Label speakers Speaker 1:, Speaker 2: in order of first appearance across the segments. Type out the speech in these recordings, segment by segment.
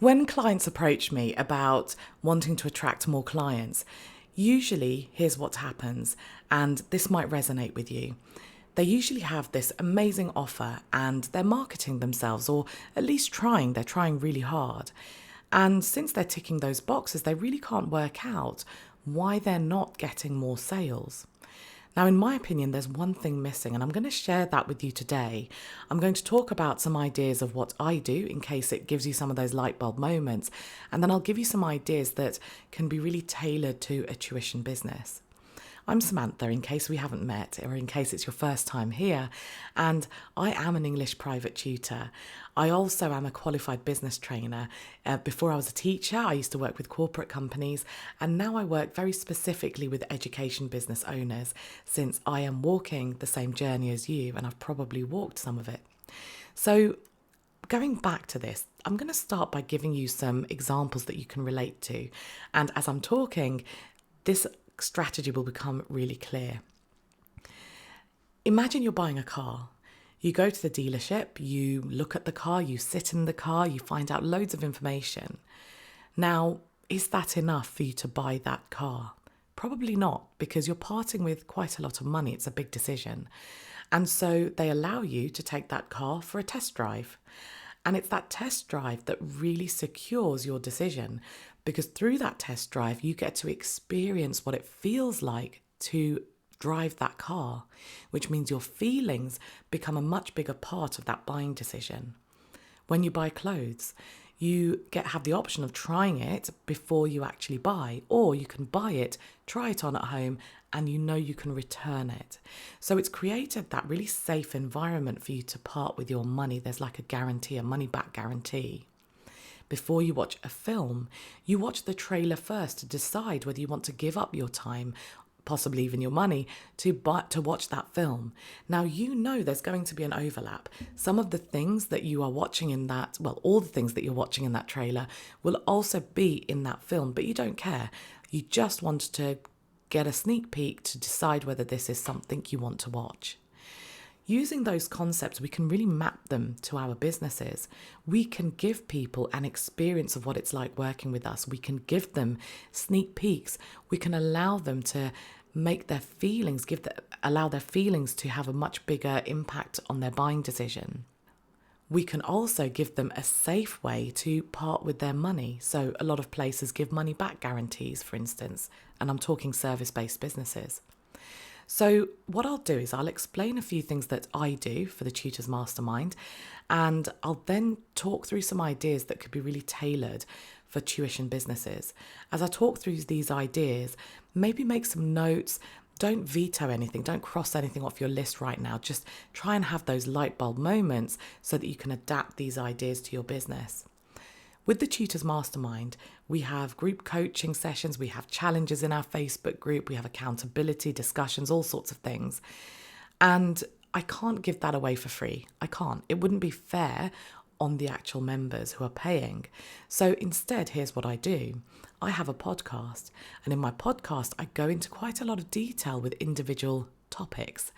Speaker 1: When clients approach me about wanting to attract more clients, usually here's what happens, and this might resonate with you. They usually have this amazing offer and they're marketing themselves, or at least they're trying really hard. And since they're ticking those boxes, they really can't work out why they're not getting more sales. Now, in my opinion, there's one thing missing, and I'm going to share that with you today. I'm going to talk about some ideas of what I do in case it gives you some of those light bulb moments, and then I'll give you some ideas that can be really tailored to a tuition business. I'm Samantha, in case we haven't met or in case it's your first time here, and I am an English private tutor. I also am a qualified business trainer. Before I was a teacher, I used to work with corporate companies, and now I work very specifically with education business owners, since I am walking the same journey as you, and I've probably walked some of it. So going back to this, I'm going to start by giving you some examples that you can relate to. And as I'm talking, this strategy will become really clear. Imagine you're buying a car. You go to the dealership, you look at the car, you sit in the car, you find out loads of information. Now, is that enough for you to buy that car? Probably not, because you're parting with quite a lot of money. It's a big decision. And so they allow you to take that car for a test drive. And it's that test drive that really secures your decision, because through that test drive, you get to experience what it feels like to drive that car, which means your feelings become a much bigger part of that buying decision. When you buy clothes, you have the option of trying it before you actually buy, or you can buy it, try it on at home, and you know you can return it. So it's created that really safe environment for you to part with your money. There's like a guarantee, a money back guarantee. Before you watch a film, you watch the trailer first to decide whether you want to give up your time, possibly even your money, to watch that film. Now, you know there's going to be an overlap. Some of the things that you are watching in that, all the things that you're watching in that trailer will also be in that film, but you don't care. You just want to get a sneak peek to decide whether this is something you want to watch. Using those concepts, we can really map them to our businesses. We can give people an experience of what it's like working with us. We can give them sneak peeks. We can allow them to make their feelings, allow their feelings to have a much bigger impact on their buying decision. We can also give them a safe way to part with their money. So a lot of places give money back guarantees, for instance, and I'm talking service-based businesses. So what I'll do is I'll explain a few things that I do for the Tutors Mastermind, and I'll then talk through some ideas that could be really tailored for tuition businesses. As I talk through these ideas, maybe make some notes. Don't veto anything. Don't cross anything off your list right now. Just try and have those light bulb moments so that you can adapt these ideas to your business. With the Tutors Mastermind, we have group coaching sessions, we have challenges in our Facebook group, we have accountability discussions, all sorts of things. And I can't give that away for free. I can't. It wouldn't be fair on the actual members who are paying. So instead, here's what I do. I have a podcast, and in my podcast, I go into quite a lot of detail with individual topics.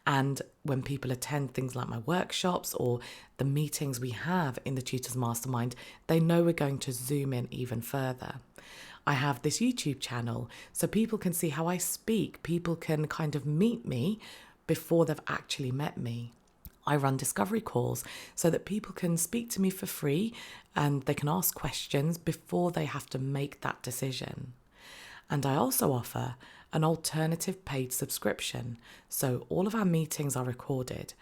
Speaker 1: And when people attend things like my workshops or the meetings we have in the Tutors Mastermind, they know we're going to zoom in even further. I have this YouTube channel so people can see how I speak. People can kind of meet me before they've actually met me. I run discovery calls so that people can speak to me for free and they can ask questions before they have to make that decision. And I also offer an alternative paid subscription. So all of our meetings are recorded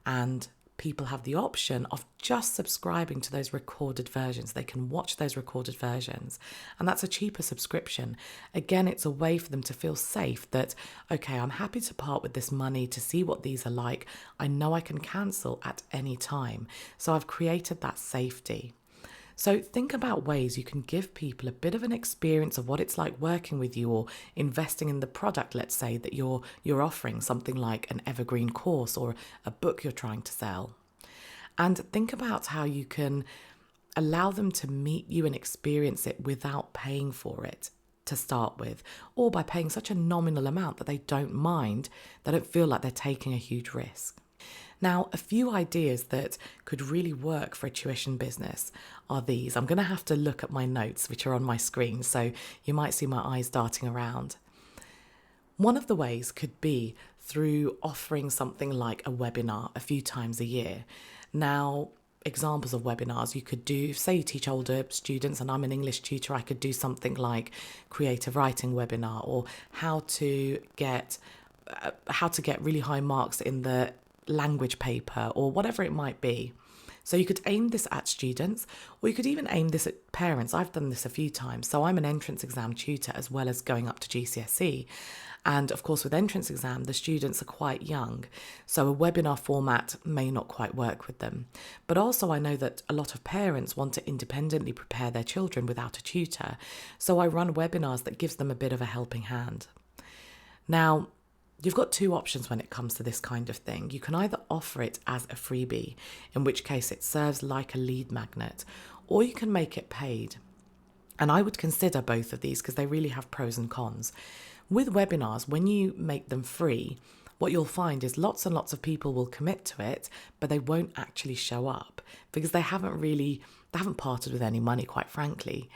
Speaker 1: and people have the option of just subscribing to those recorded versions. They can watch those recorded versions, and that's a cheaper subscription. Again, it's a way for them to feel safe that, okay, I'm happy to part with this money to see what these are like. I know I can cancel at any time. So I've created that safety. So think about ways you can give people a bit of an experience of what it's like working with you or investing in the product, let's say, that you're offering, something like an evergreen course or a book you're trying to sell. And think about how you can allow them to meet you and experience it without paying for it to start with, or by paying such a nominal amount that they don't mind, they don't feel like they're taking a huge risk. Now, a few ideas that could really work for a tuition business are these. I'm going to have to look at my notes, which are on my screen, so you might see my eyes darting around. One of the ways could be through offering something like a webinar a few times a year. Now, examples of webinars you could do, say you teach older students and I'm an English tutor, I could do something like creative writing webinar, or how to get really high marks in the language paper, or whatever it might be. So you could aim this at students, or you could even aim this at parents. I've done this a few times. So I'm an entrance exam tutor as well as going up to GCSE. And of course, with entrance exam, the students are quite young. So a webinar format may not quite work with them. But also I know that a lot of parents want to independently prepare their children without a tutor. So I run webinars that gives them a bit of a helping hand. Now, you've got two options when it comes to this kind of thing. You can either offer it as a freebie, in which case it serves like a lead magnet, or you can make it paid. And I would consider both of these because they really have pros and cons. With webinars, when you make them free, what you'll find is lots and lots of people will commit to it, but they won't actually show up because they haven't parted with any money, quite frankly.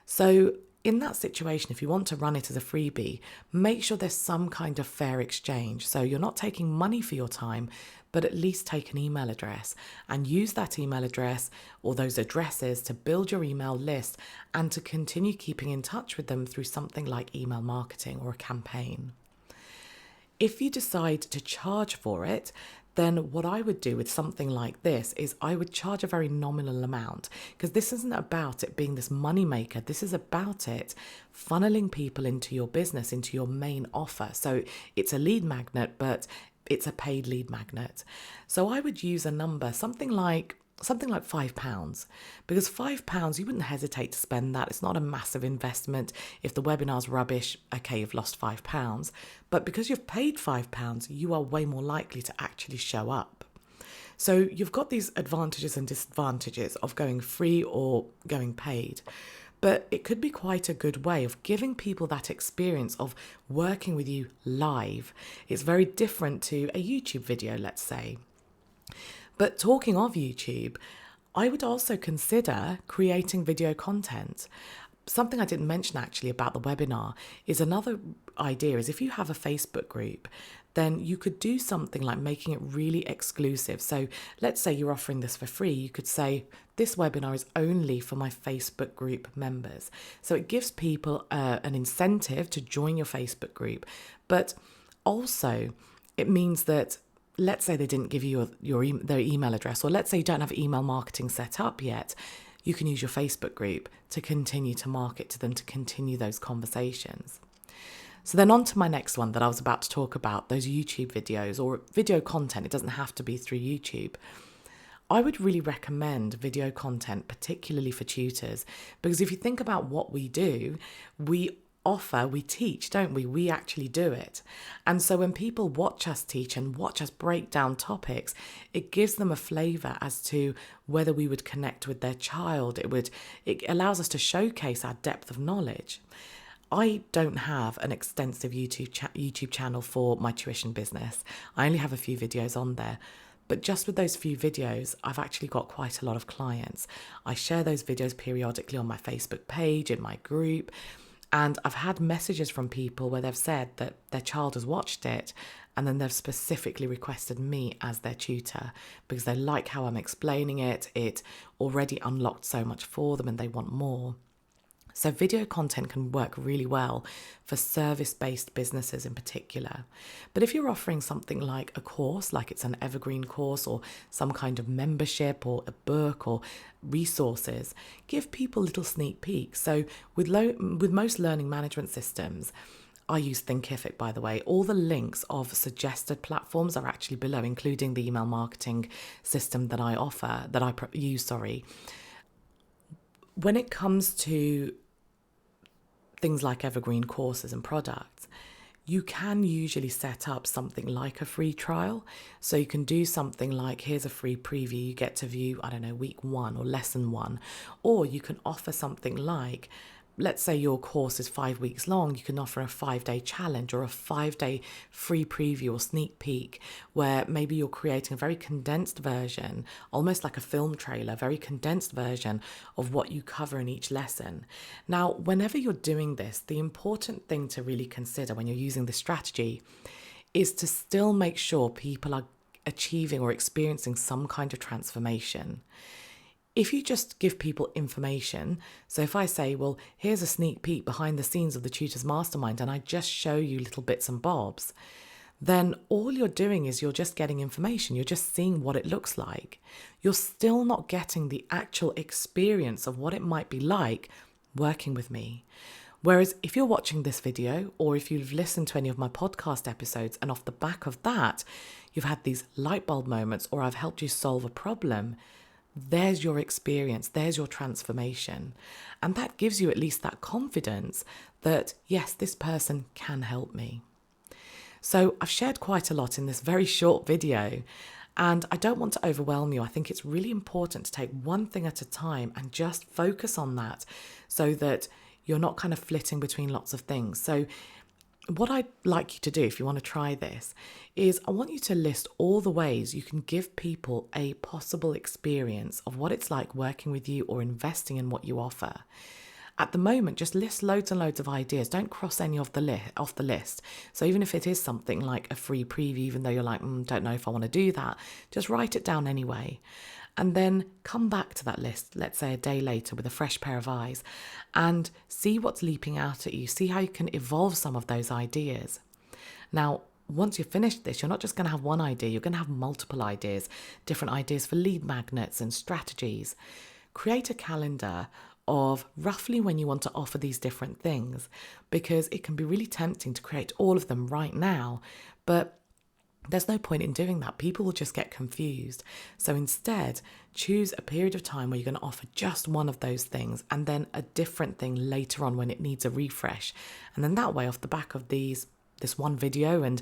Speaker 1: So in that situation, if you want to run it as a freebie, make sure there's some kind of fair exchange. So you're not taking money for your time, but at least take an email address and use that email address or those addresses to build your email list and to continue keeping in touch with them through something like email marketing or a campaign. If you decide to charge for it, then what I would do with something like this is I would charge a very nominal amount, because this isn't about it being this money maker. This is about it funneling people into your business, into your main offer. So it's a lead magnet, but it's a paid lead magnet. So I would use a number, something like £5, because £5, you wouldn't hesitate to spend that. It's not a massive investment. If the webinar's rubbish, okay, you've lost £5. But because you've paid £5, you are way more likely to actually show up. So you've got these advantages and disadvantages of going free or going paid. But it could be quite a good way of giving people that experience of working with you live. It's very different to a YouTube video, let's say. But talking of YouTube, I would also consider creating video content. Something I didn't mention actually about the webinar is another idea is if you have a Facebook group, then you could do something like making it really exclusive. So let's say you're offering this for free. You could say, this webinar is only for my Facebook group members. So it gives people an incentive to join your Facebook group. But also it means that, let's say they didn't give you their email address, or let's say you don't have email marketing set up yet, you can use your Facebook group to continue to market to them, to continue those conversations. So then on to my next one that I was about to talk about, those YouTube videos or video content. It doesn't have to be through YouTube. I would really recommend video content, particularly for tutors, because if you think about what we do, we teach, don't we? We actually do it. And so when people watch us teach and watch us break down topics, it gives them a flavour as to whether we would connect with their child. It allows us to showcase our depth of knowledge. I don't have an extensive YouTube channel for my tuition business. I only have a few videos on there. But just with those few videos, I've actually got quite a lot of clients. I share those videos periodically on my Facebook page, in my group. And I've had messages from people where they've said that their child has watched it and then they've specifically requested me as their tutor because they like how I'm explaining it. It already unlocked so much for them and they want more. So video content can work really well for service-based businesses in particular. But if you're offering something like a course, like it's an evergreen course or some kind of membership or a book or resources, give people little sneak peeks. So with most learning management systems, I use Thinkific, by the way. All the links of suggested platforms are actually below, including the email marketing system that I use. When it comes to things like evergreen courses and products, you can usually set up something like a free trial. So you can do something like, here's a free preview, you get to view, week 1 or lesson 1. Or you can offer something like, let's say your course is 5 weeks long, you can offer a 5-day challenge or a 5-day free preview or sneak peek, where maybe you're creating a very condensed version, almost like a film trailer, very condensed version of what you cover in each lesson. Now, whenever you're doing this, the important thing to really consider when you're using this strategy is to still make sure people are achieving or experiencing some kind of transformation. If you just give people information, so if I say, well, here's a sneak peek behind the scenes of the Tutors Mastermind, and I just show you little bits and bobs, then all you're doing is you're just getting information. You're just seeing what it looks like. You're still not getting the actual experience of what it might be like working with me. Whereas if you're watching this video, or if you've listened to any of my podcast episodes, and off the back of that, you've had these light bulb moments, or I've helped you solve a problem, there's your experience, there's your transformation. And that gives you at least that confidence that, yes, this person can help me. So I've shared quite a lot in this very short video, and I don't want to overwhelm you. I think it's really important to take one thing at a time and just focus on that so that you're not kind of flitting between lots of things. So what I'd like you to do, if you want to try this, is I want you to list all the ways you can give people a possible experience of what it's like working with you or investing in what you offer. At the moment, just list loads and loads of ideas. Don't cross any off the list. So even if it is something like a free preview, even though you're like, don't know if I want to do that, just write it down anyway. And then come back to that list, let's say a day later, with a fresh pair of eyes, and see what's leaping out at you. See how you can evolve some of those ideas. Now, once you've finished this, you're not just going to have one idea, you're going to have multiple ideas, different ideas for lead magnets and strategies. Create a calendar of roughly when you want to offer these different things, because it can be really tempting to create all of them right now, but there's no point in doing that. People will just get confused. So instead, choose a period of time where you're going to offer just one of those things, and then a different thing later on when it needs a refresh. And then that way, off the back of this one video and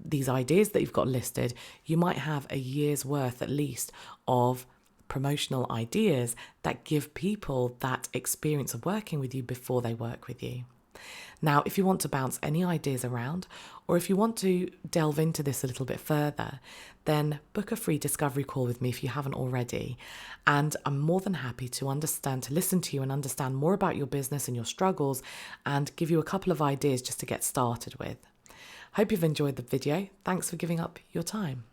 Speaker 1: these ideas that you've got listed, you might have a year's worth at least of promotional ideas that give people that experience of working with you before they work with you. Now, if you want to bounce any ideas around, or if you want to delve into this a little bit further, then book a free discovery call with me if you haven't already. And I'm more than happy to listen to you and understand more about your business and your struggles, and give you a couple of ideas just to get started with. Hope you've enjoyed the video. Thanks for giving up your time.